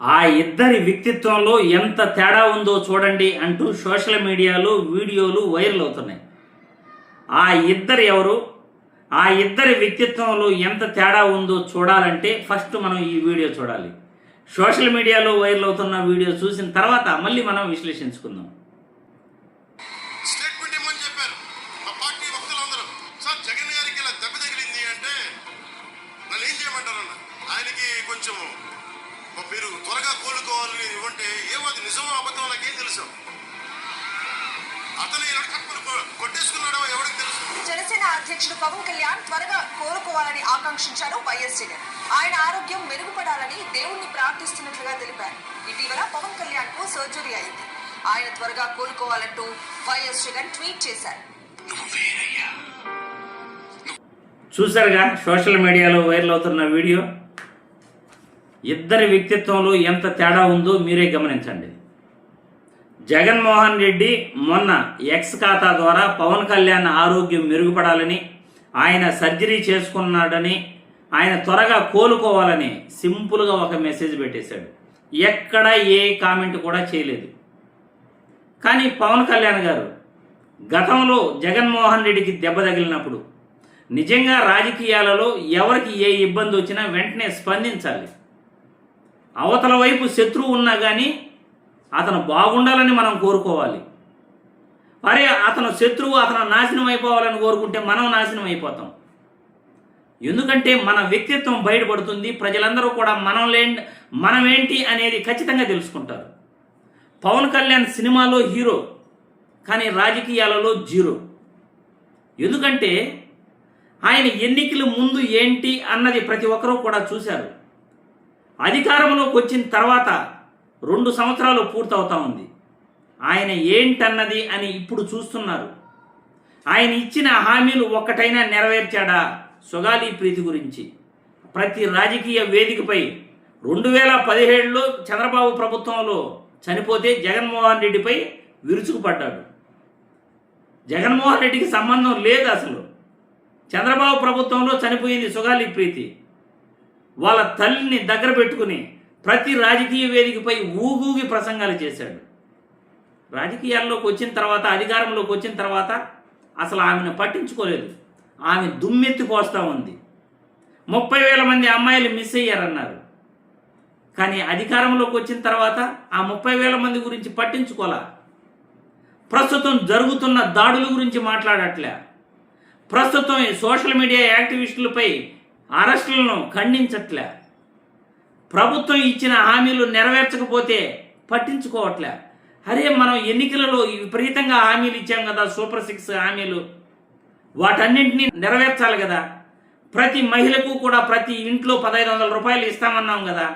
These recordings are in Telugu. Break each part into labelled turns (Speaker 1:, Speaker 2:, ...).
Speaker 1: ఆ ఇద్దరి వ్యక్తిత్వంలో ఎంత తేడా ఉందో చూడండి అంటూ సోషల్ మీడియాలో వీడియోలు వైరల్ అవుతున్నాయి. ఆ ఇద్దరు ఎవరు, ఆ ఇద్దరి వ్యక్తిత్వంలో ఎంత తేడా ఉందో చూడాలంటే ఫస్ట్ మనం ఈ వీడియో చూడాలి. సోషల్ మీడియాలో వైరల్ అవుతున్న వీడియో చూసిన తర్వాత మళ్ళీ మనం విశ్లేషించుకుందాం.
Speaker 2: మీరు త్వరగా కోలుకోవాలని ఇవ్వంటే ఏమో అది నిజమో అబద్ధం నాకేం తెలుసు. అతను కొట్టేసుకున్నాడో ఎవరికి తెలుసు.
Speaker 3: జనసేన అధ్యక్షుడు పవన్ కళ్యాణ్ త్వరగా కోలుకోవాలని ఆకాంక్షించారు వైఎస్ జగన్. ఆయన ఆరోగ్యం మెరుగుపడాలని దేవుణ్ణి ప్రార్థిస్తున్నట్లుగా తెలిపారు. ఇటీవల పవన్ కళ్యాణ్ కు సర్జరీ అయింది. ఆయన త్వరగా కోలుకోవాలంటూ వైఎస్ జగన్ ట్వీట్ చేశారు.
Speaker 1: చూసారుగా సోషల్ మీడియాలో వైరల్ అవుతున్న వీడియో. ఇద్దరి వ్యక్తిత్వంలో ఎంత తేడా ఉందో మీరే గమనించండి. జగన్మోహన్ రెడ్డి మొన్న ఎక్స్ ఖాతా ద్వారా పవన్ కళ్యాణ్ ఆరోగ్యం మెరుగుపడాలని, ఆయన సర్జరీ చేసుకున్నాడని, ఆయన త్వరగా కోలుకోవాలని సింపుల్గా ఒక మెసేజ్ పెట్టేశాడు. ఎక్కడ ఏ కామెంట్ కూడా చేయలేదు. కానీ పవన్ కళ్యాణ్ గారు గతంలో జగన్మోహన్ రెడ్డికి దెబ్బ తగిలినప్పుడు నిజంగా రాజకీయాలలో ఎవరికి ఏ ఇబ్బంది వచ్చినా వెంటనే స్పందించాలి. అవతల వైపు శత్రువు ఉన్నా కానీ అతను బాగుండాలని మనం కోరుకోవాలి. అరే అతను శత్రువు అతను నాశనం అయిపోవాలని కోరుకుంటే మనం నాశనం అయిపోతాం. ఎందుకంటే మన వ్యక్తిత్వం బయటపడుతుంది. ప్రజలందరూ కూడా మనమేంటి అనేది ఖచ్చితంగా తెలుసుకుంటారు. పవన్ కళ్యాణ్ సినిమాలో హీరో, కానీ రాజకీయాలలో జీరో. ఎందుకంటే ఆయన ఎన్నికల ముందు ఏంటి అన్నది ప్రతి ఒక్కరూ కూడా చూశారు. అధికారంలోకి వచ్చిన తర్వాత 2 సంవత్సరాలు పూర్తవుతా ఉంది. ఆయన ఏంటన్నది అని ఇప్పుడు చూస్తున్నారు. ఆయన ఇచ్చిన హామీలు ఒక్కటైనా నెరవేర్చాడా? సుగాలి ప్రీతి గురించి ప్రతి రాజకీయ వేదికపై 2017లో చంద్రబాబు ప్రభుత్వంలో చనిపోతే జగన్మోహన్ రెడ్డిపై విరుచుకుపడ్డాడు. జగన్మోహన్ రెడ్డికి సంబంధం లేదు అసలు. చంద్రబాబు ప్రభుత్వంలో చనిపోయింది సుగాలి ప్రీతి. వాళ్ళ తల్లిని దగ్గర పెట్టుకుని ప్రతి రాజకీయ వేదికపై ఊగూగి ప్రసంగాలు చేశాడు. రాజకీయాల్లోకి వచ్చిన తర్వాత, అధికారంలోకి వచ్చిన తర్వాత అసలు ఆమెను పట్టించుకోలేదు. ఆమె దుమ్మెత్తి పోస్తూ ఉంది. 30,000 మంది అమ్మాయిలు మిస్ అయ్యారన్నారు. కానీ అధికారంలోకి వచ్చిన తర్వాత ఆ 30,000 మంది గురించి పట్టించుకోలే. ప్రస్తుతం జరుగుతున్న దాడుల గురించి మాట్లాడట్లే. ప్రస్తుతం సోషల్ మీడియా యాక్టివిస్టులపై అరెస్టులను ఖండించట్లే. ప్రభుత్వం ఇచ్చిన హామీలు నెరవేర్చకపోతే పట్టించుకోవట్లే. అరే మనం ఎన్నికలలో విపరీతంగా హామీలు ఇచ్చాం కదా, సూపర్ 6 హామీలు, వాటన్నింటినీ నెరవేర్చాలి కదా. ప్రతి మహిళకు కూడా ప్రతి ఇంట్లో 1,500 రూపాయలు ఇస్తామన్నాం కదా,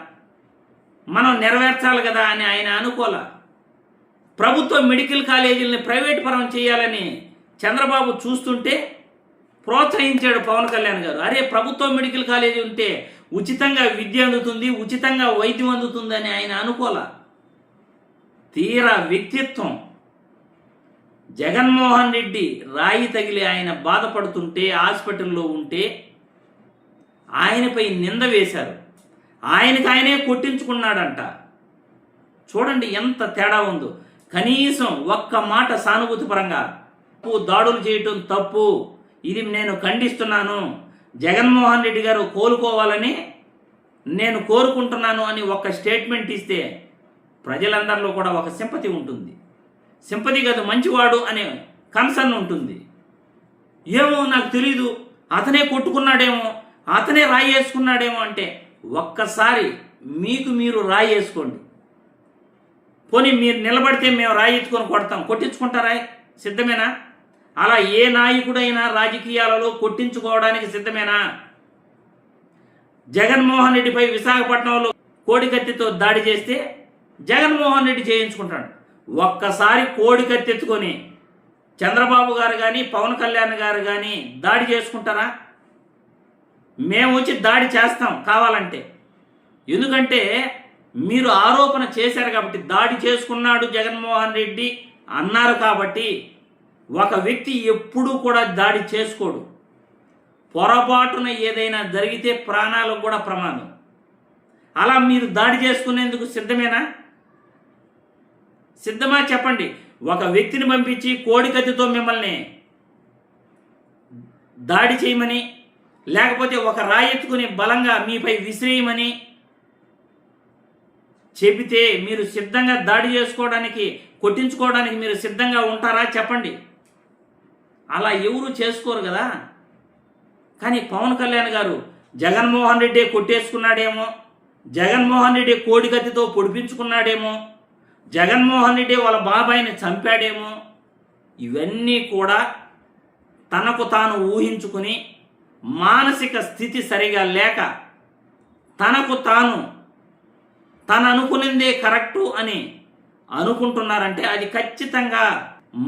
Speaker 1: మనం నెరవేర్చాలి కదా అని ఆయన అనుకోలే. ప్రభుత్వ మెడికల్ కాలేజీలని ప్రైవేట్ పరం చేయాలని చంద్రబాబు చూస్తుంటే ప్రోత్సహించాడు పవన్ కళ్యాణ్ గారు. అరే ప్రభుత్వ మెడికల్ కాలేజీ ఉంటే ఉచితంగా విద్య అందుతుంది, ఉచితంగా వైద్యం అందుతుందని ఆయన అనుకోలే. తీరా వ్యక్తిత్వం జగన్మోహన్ రెడ్డి రాయి తగిలి ఆయన బాధపడుతుంటే హాస్పిటల్లో ఉంటే ఆయనపై నింద వేశారు. ఆయననే కొట్టించుకున్నాడంట. చూడండి ఎంత తేడా ఉందో. కనీసం ఒక్క మాట సానుభూతి పరంగా దాడులు చేయటం తప్పు, ఇది నేను ఖండిస్తున్నాను, జగన్మోహన్ రెడ్డి గారు కోలుకోవాలని నేను కోరుకుంటున్నాను అని ఒక స్టేట్మెంట్ ఇస్తే ప్రజలందరిలో కూడా ఒక సింపతి ఉంటుంది. సింపతి కాదు, మంచివాడు అనే కన్సర్న్ ఉంటుంది. ఏమో నాకు తెలీదు, అతనే కొట్టుకున్నాడేమో, అతనే రాయి వేసుకున్నాడేమో అంటే ఒక్కసారి మీకు మీరు రాయి వేసుకోండి. పోనీ మీరు నిలబడితే మేము రాయి ఎత్తుకొని కొడతాం, కొట్టించుకుంటారా? సిద్ధమేనా? అలా ఏ నాయకుడైనా రాజకీయాలలో కొట్టించుకోవడానికి సిద్ధమేనా? జగన్మోహన్ రెడ్డిపై విశాఖపట్నంలో కోడికత్తితో దాడి చేస్తే జగన్మోహన్ రెడ్డి చేయించుకుంటాడు. ఒక్కసారి కోడికత్తెత్తుకొని చంద్రబాబు గారు కానీ పవన్ కళ్యాణ్ గారు కానీ దాడి చేసుకుంటారా? మేము వచ్చి దాడి చేస్తాం కావాలంటే. ఎందుకంటే మీరు ఆరోపణ చేశారు కాబట్టి, దాడి చేసుకున్నాడు జగన్మోహన్ రెడ్డి అన్నారు కాబట్టి. ఒక వ్యక్తి ఎప్పుడూ కూడా దాడి చేసుకోడు. పొరపాటున ఏదైనా జరిగితే ప్రాణాలకు కూడా ప్రమాదం. అలా మీరు దాడి చేసుకునేందుకు సిద్ధమేనా? సిద్ధమా చెప్పండి. ఒక వ్యక్తిని పంపించి కోడికత్తితో మిమ్మల్ని దాడి చేయమని, లేకపోతే ఒక రాయెత్తుకుని బలంగా మీపై విసిరేయమని చెబితే మీరు సిద్ధంగా దాడి చేసుకోవడానికి, కొట్టించుకోవడానికి మీరు సిద్ధంగా ఉంటారా చెప్పండి. అలా ఎవరు చేసుకోరు కదా. కానీ పవన్ కళ్యాణ్ గారు జగన్మోహన్ రెడ్డి కొట్టేసుకున్నాడేమో, జగన్మోహన్ రెడ్డి కోడికత్తితో పొడిపించుకున్నాడేమో, జగన్మోహన్ రెడ్డి వాళ్ళ బాబాయిని చంపాడేమో, ఇవన్నీ కూడా తనకు తాను ఊహించుకుని మానసిక స్థితి సరిగా లేక తనకు తాను అనుకునిందే కరెక్టు అని అనుకుంటున్నారంటే అది ఖచ్చితంగా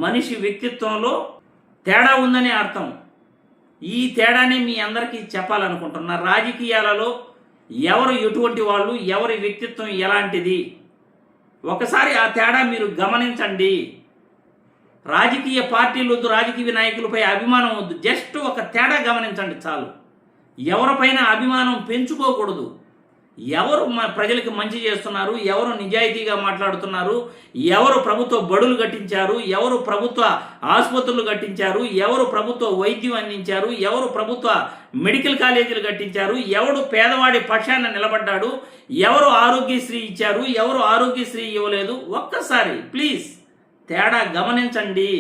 Speaker 1: మనిషి వ్యక్తిత్వంలో తేడా ఉందని అర్థం. ఈ తేడానే మీ అందరికీ చెప్పాలనుకుంటున్నా. రాజకీయాలలో ఎవరు ఎటువంటి వాళ్ళు, ఎవరి వ్యక్తిత్వం ఎలాంటిది, ఒకసారి ఆ తేడా మీరు గమనించండి. రాజకీయ పార్టీలు వద్దు, రాజకీయ నాయకులపై అభిమానం వద్దు, జస్ట్ ఒక తేడా గమనించండి చాలు. ఎవరిపైన అభిమానం పెంచుకోకూడదు. ఎవరు ప్రజలకు మంచి చేస్తున్నారు, ఎవరు నిజాయితీగా మాట్లాడుతున్నారు, ఎవరు ప్రభుత్వ బడులు కట్టించారు, ఎవరు ప్రభుత్వ ఆసుపత్రులు కట్టించారు, ఎవరు ప్రభుత్వ వైద్యం అందించారు, ఎవరు ప్రభుత్వ మెడికల్ కాలేజీలు కట్టించారు, ఎవడు పేదవాడి పక్షాన నిలబడ్డాడు, ఎవరు ఆరోగ్యశ్రీ ఇచ్చారు, ఎవరు ఆరోగ్యశ్రీ ఇవ్వలేదు, ఒక్కసారి ప్లీజ్ తేడా గమనించండి.